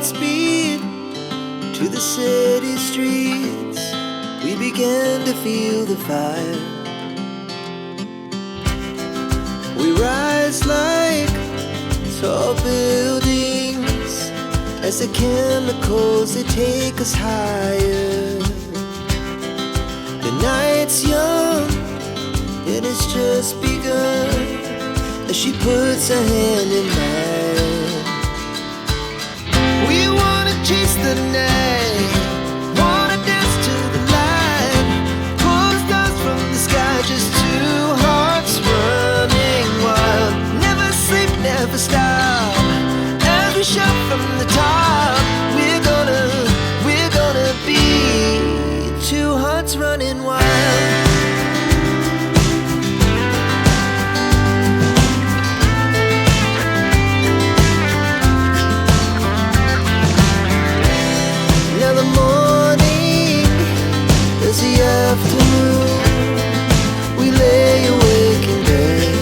hearts beat to the city streets. We began to feel the fire. We rise like tall buildings as the chemicals, they take us higher. The night's young and it's just begun as she puts her hand in mine. We wanna chase the night, wanna dance to the light, pull the stars from the sky, just two hearts running wild. Never sleep, never stop, as we shout from the top. We're gonna be two hearts running wild. Now the morning is the afternoon. We lay awake in bed.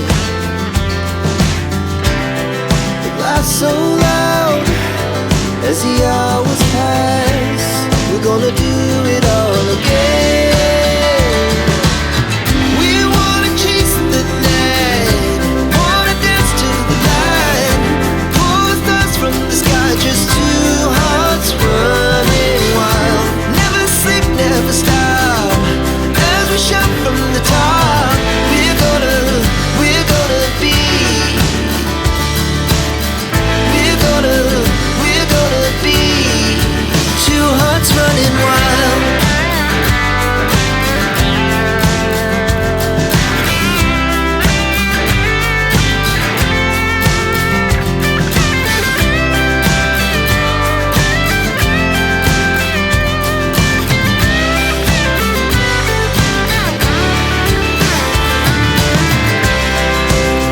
The laughs so loud as the hours pass. We're gonna do it all again. We wanna chase the night, wanna dance to the light, pull the stars from the sky, just two hearts running wild. Never sleep, never stop, as we shout from the top. We're gonna be, we're gonna be two hearts running wild.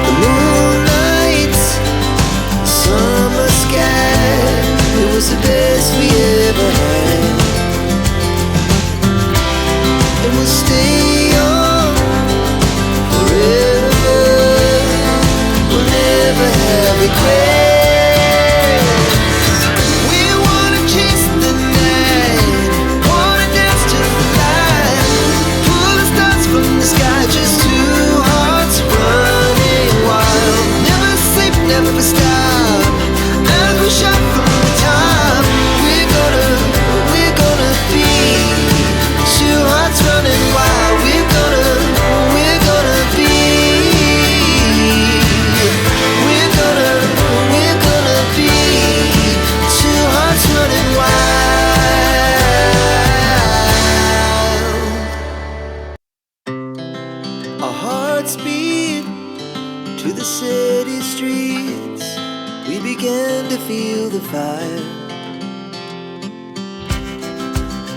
The moonlight, summer sky, it was the best we ever had. And we'll stay young forever. We'll never have regrets. We wanna chase the night, wanna dance to the light, pull the stars from the sky, just two hearts running wild. Never sleep, never stop, as we shout from the top. We're gonna be two hearts running wild. We're gonna be, we're gonna be two hearts running wild. Our hearts beat to the city streets. We began to feel the fire.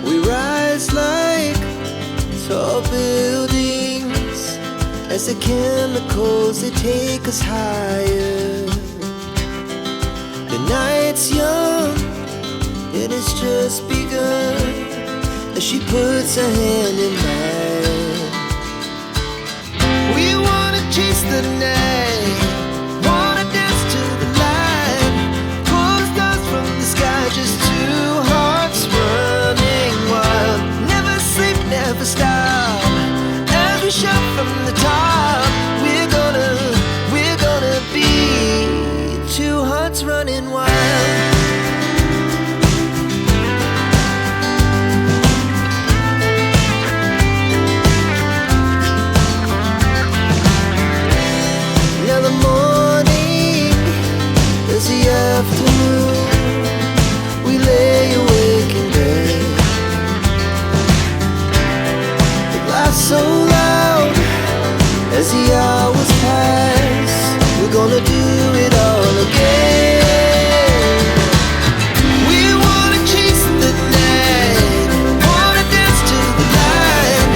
We rise like tall buildings as the chemicals, they take us higher. The night's young and it's just begun as she puts her hand in mine. We wanna chase the night, wanna dance to the light, pull the stars from the sky, just two hearts running wild. Never sleep, never stop, as we shout from the top. We're gonna be two hearts running wild. Now the morning is the afternoon. We lay awake in bed. The laughs so loud as the hours pass. We're gonna do it all again. We wanna chase the night, wanna dance to the light,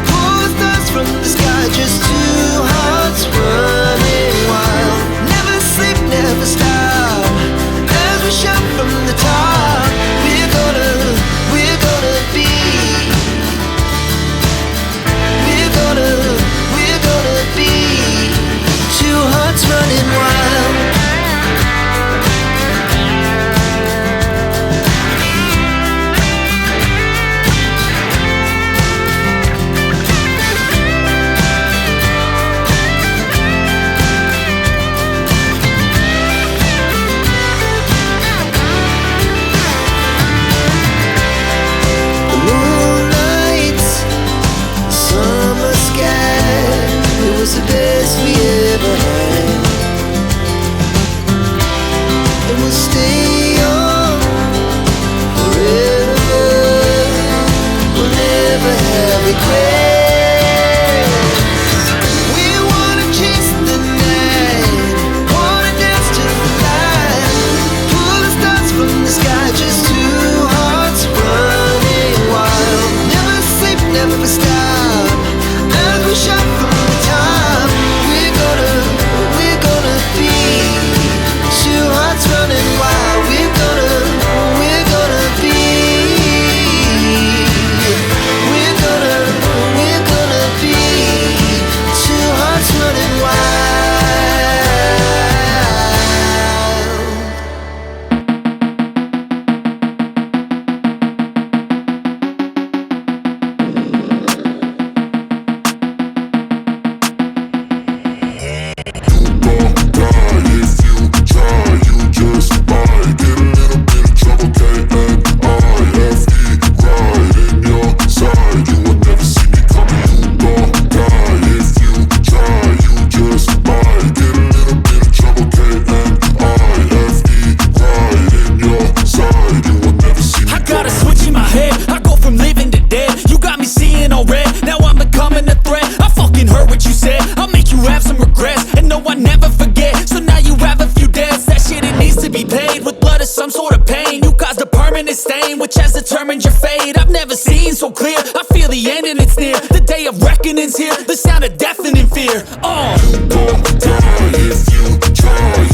pull the stars from the sky, just two hearts running wild. Never sleep, never stop, as we shout from the top. We're gonna be, we're gonna be two hearts running wild. was the best we ever had. And we'll stay young forever. We'll never have regrets. We wanna chase the night, wanna dance to the light, pull the stars from the sky, just two hearts running wild. Never sleep, never stop, as we shot from the top. We're gonna be two hearts running wild. We're gonna be. We're gonna be two hearts running wild. Some sort of pain, you caused a permanent stain, which has determined your fate. I've never seen so clear, I feel the end and it's near. The day of reckoning's here, the sound of deafening fear. You gon' die if you try.